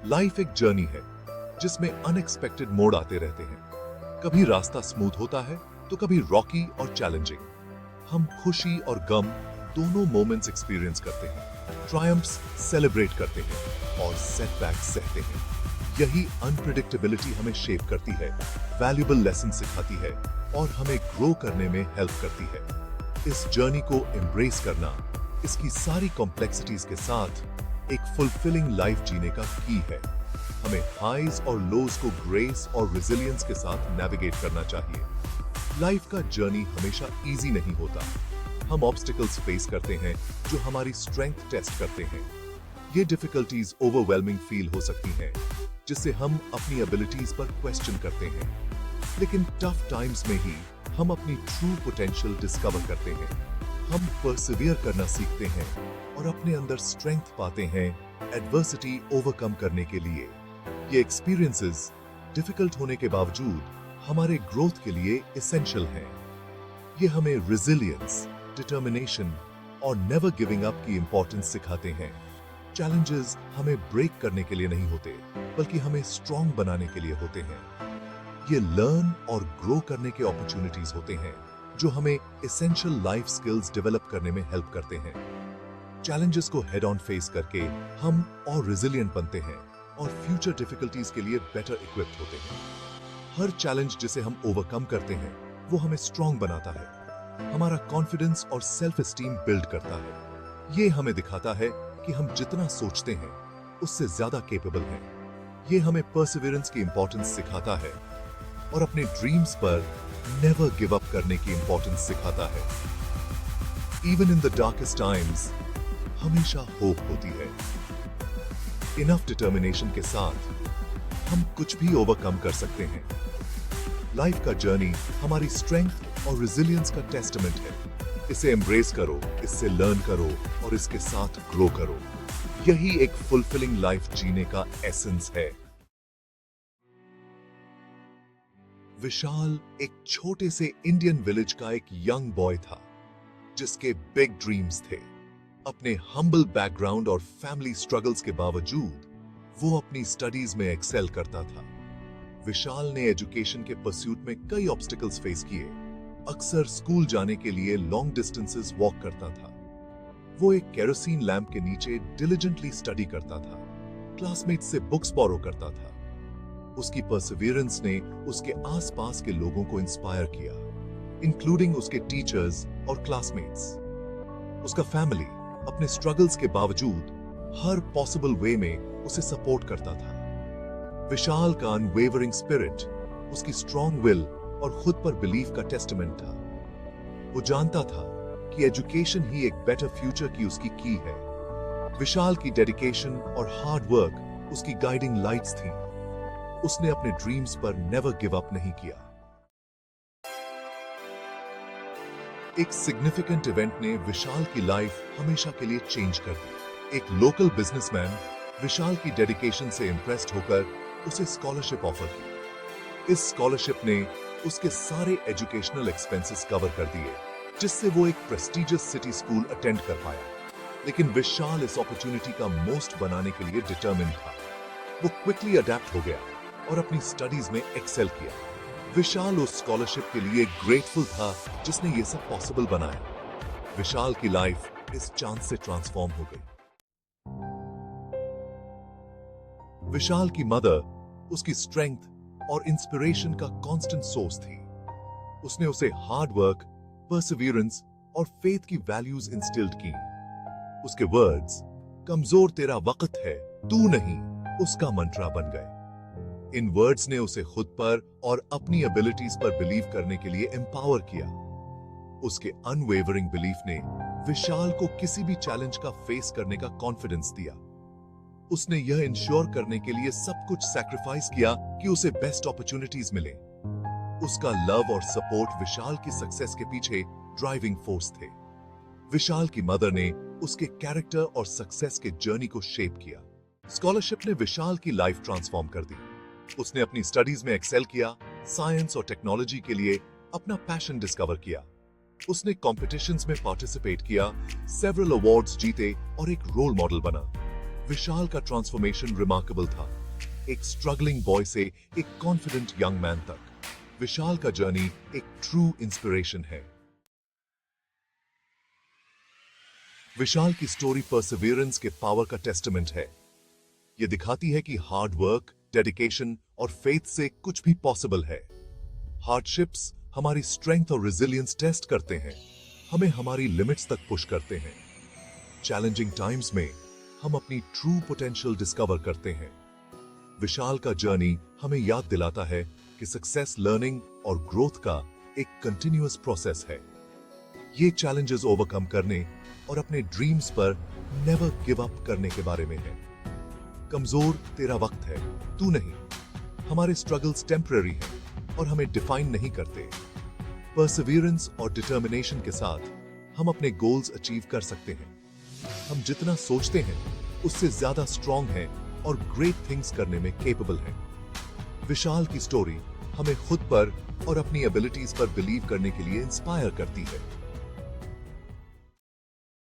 Life एक journey है जिसमें अनएक्सपेक्टेड मोड़ आते रहते हैं। कभी रास्ता स्मूथ होता है तो कभी रॉकी और चैलेंजिंग। हम खुशी और गम दोनों मोमेंट्स एक्सपीरियंस करते हैं, ट्रायम्फ्स सेलिब्रेट करते हैं और सेटबैक्स सहते हैं। यही अनप्रेडिक्टेबिलिटी हमें शेप करती है, वैल्यूएबल लेसन सिखाती है और हमें ग्रो करने में हेल्प करती है। इस जर्नी को एम्ब्रेस करना, इसकी सारी कॉम्प्लेक्सिटीज के साथ एक फुलफिलिंग लाइफ जीने का की है। हमें हाईज और लोज को ग्रेस और रेजिलियंस के साथ नेविगेट करना चाहिए। लाइफ का जर्नी हमेशा इजी नहीं होता। हम ऑब्स्टिकल्स फेस करते हैं जो हमारी स्ट्रेंथ टेस्ट करते हैं। ये डिफिकल्टीज ओवरवेलमिंग फील हो सकती हैं, जिससे हम अपनी एबिलिटीज पर क्वेश्चन करते हैं। लेकिन टफ टाइम्स में ही हम अपनी ट्रू पोटेंशियल डिस्कवर करते हैं। हम परसिवियर करना सीखते हैं और अपने अंदर स्ट्रेंथ पाते हैं एडवर्सिटी ओवरकम करने के लिए। ये एक्सपीरियंसेस डिफिकल्ट होने के बावजूद हमारे ग्रोथ के लिए एसेंशियल हैं। ये हमें रेजिलियंस, डिटर्मिनेशन और नेवर गिविंग अप की इंपॉर्टेंस सिखाते हैं। चैलेंजेस हमें ब्रेक करने के लिए नहीं होते, बल्कि हमें स्ट्रॉन्ग बनाने के लिए होते हैं। ये लर्न और ग्रो करने के अपॉर्चुनिटीज होते हैं जो हमें एसेंशियल लाइफ स्किल्स डेवलप करने में हेल्प करते हैं। चैलेंजेस को हेड ऑन फेस करके हम और रेजिलिएंट बनते हैं और फ्यूचर डिफिकल्टीज के लिए बेटर इक्विप्ड होते हैं। हर चैलेंज जिसे हम ओवरकम करते हैं वो हमें स्ट्रॉन्ग बनाता है, हमारा कॉन्फिडेंस और सेल्फ एस्टीम बिल्ड करता है। ये हमें दिखाता है कि हम जितना सोचते हैं उससे ज्यादा केपेबल हैं। ये हमें परसिवियरेंस की इंपॉर्टेंस सिखाता है और अपने ड्रीम्स पर नेवर गिव अप करने की इंपॉर्टेंस सिखाता है। Even in the darkest times हमेशा होप होती है। इनफ डिटर्मिनेशन के साथ हम कुछ भी ओवरकम कर सकते हैं। लाइफ का जर्नी हमारी स्ट्रेंथ और रेजिलियंस का टेस्टामेंट है। इसे एम्ब्रेस करो, इससे लर्न करो और इसके साथ ग्रो करो। यही एक फुलफिलिंग लाइफ जीने का एसेंस है। विशाल एक छोटे से इंडियन विलेज का एक यंग बॉय था जिसके बिग ड्रीम्स थे। अपने हम्बल बैकग्राउंड और फैमिली स्ट्रगल्स के बावजूद वो अपनी स्टडीज में एक्सेल करता था। विशाल ने एजुकेशन के परस्यूट में कई ऑब्स्टिकल्स फेस किए। अक्सर स्कूल जाने के लिए लॉन्ग डिस्टेंसेस वॉक करता था। वो एक केरोसिन लैंप के नीचे डिलिजेंटली स्टडी करता था, क्लासमेट से बुक्स बोरो करता था। उसकी परसिवियरेंस ने उसके आसपास के लोगों को इंस्पायर किया, इंक्लूडिंग उसके टीचर्स और क्लासमेट्स। उसका फैमिली अपने स्ट्रगल्स के बावजूद हर पॉसिबल वे में उसे सपोर्ट करता था। विशाल का अनवेवरिंग स्पिरिट, उसकी स्ट्रॉन्ग विल और खुद पर बिलीफ का टेस्टामेंट था। वो जानता था कि एजुकेशन ही एक बेटर फ्यूचर की उसकी की है। विशाल की डेडिकेशन और हार्ड वर्क उसकी गाइडिंग लाइट्स थी। उसने अपने ड्रीम्स पर नेवर गिव अप नहीं किया। एक सिग्निफिकेंट इवेंट ने विशाल की लाइफ हमेशा के लिए चेंज कर दी। एक लोकल बिजनेसमैन विशाल की डेडिकेशन से इंप्रेस्ड होकर उसे स्कॉलरशिप ऑफर की। इस स्कॉलरशिप ने उसके सारे एजुकेशनल एक्सपेंसेस कवर कर दिए, जिससे वो एक प्रेस्टिजियस सिटी स्कूल अटेंड कर पाया। लेकिन विशाल इस अपॉर्चुनिटी का मोस्ट बनाने के लिए डिटरमिन्ड था। वो क्विकली अडेप्ट हो गया और अपनी स्टडीज में एक्सेल किया। विशाल उस स्कॉलरशिप के लिए ग्रेटफुल था जिसने ये सब पॉसिबल बनाया। विशाल की लाइफ इस चांस से ट्रांसफॉर्म हो गई। विशाल की मदर उसकी स्ट्रेंथ और इंस्पिरेशन का कांस्टेंट सोर्स थी। उसने उसे हार्ड वर्क, परसिवियरेंस और फेथ की वैल्यूज इंस्टिल्ड की। उसके वर्ड्स, कमजोर तेरा वक्त है, तू नहीं, उसका मंत्रा बन गए। इन वर्ड्स ने उसे खुद पर और अपनी एबिलिटीज पर बिलीव करने के लिए एम्पावर किया। उसके अनवेवरिंग बिलीफ ने विशाल को किसी भी चैलेंज का फेस करने का कॉन्फिडेंस दिया। उसने यह इंश्योर करने के लिए सब कुछ सैक्रिफाइस किया कि उसे बेस्ट अपॉर्चुनिटीज मिले। उसका लव और सपोर्ट विशाल की सक्सेस के पीछे ड्राइविंग फोर्स थे। विशाल की मदर ने उसके कैरेक्टर और सक्सेस के जर्नी को शेप किया। स्कॉलरशिप ने विशाल की लाइफ ट्रांसफॉर्म कर दी। उसने अपनी स्टडीज में एक्सेल किया, साइंस और टेक्नोलॉजी के लिए अपना पैशन डिस्कवर किया। उसने कॉम्पिटिशन्स में पार्टिसिपेट किया, सेवरल अवार्ड्स जीते और एक रोल मॉडल बना। विशाल का ट्रांसफॉर्मेशन रिमार्केबल था। एक स्ट्रगलिंग बॉय से एक कॉन्फिडेंट यंग मैन तक, विशाल का जर्नी एक ट्रू इंस्पिरेशन है। विशाल की स्टोरी परसिवियरेंस के पावर का टेस्टामेंट है। यह दिखाती है कि हार्ड वर्क, डेडिकेशन और फेथ से कुछ भी पॉसिबल है। हार्डशिप्स हमारी स्ट्रेंथ और रेजिलियंस टेस्ट करते हैं, हमें हमारी लिमिट्स तक पुश करते हैं। चैलेंजिंग टाइम्स में हम अपनी ट्रू पोटेंशियल डिस्कवर करते हैं। विशाल का जर्नी हमें याद दिलाता है कि सक्सेस लर्निंग और ग्रोथ का एक कंटिन्यूअस प्रोसेस है। ये चैलेंजेस ओवरकम करने और अपने ड्रीम्स पर नेवर गिव अप करने के बारे में है। कमजोर तेरा वक्त है, तू नहीं। हमारे स्ट्रगल्स टेम्पररी हैं और हमें डिफाइन नहीं करते। परसिवियरेंस और डिटर्मिनेशन के साथ हम अपने गोल्स अचीव कर सकते हैं। हम जितना सोचते हैं उससे ज्यादा स्ट्रॉन्ग हैं और ग्रेट थिंग्स करने में केपेबल हैं। विशाल की स्टोरी हमें खुद पर और अपनी एबिलिटीज पर बिलीव करने के लिए इंस्पायर करती है।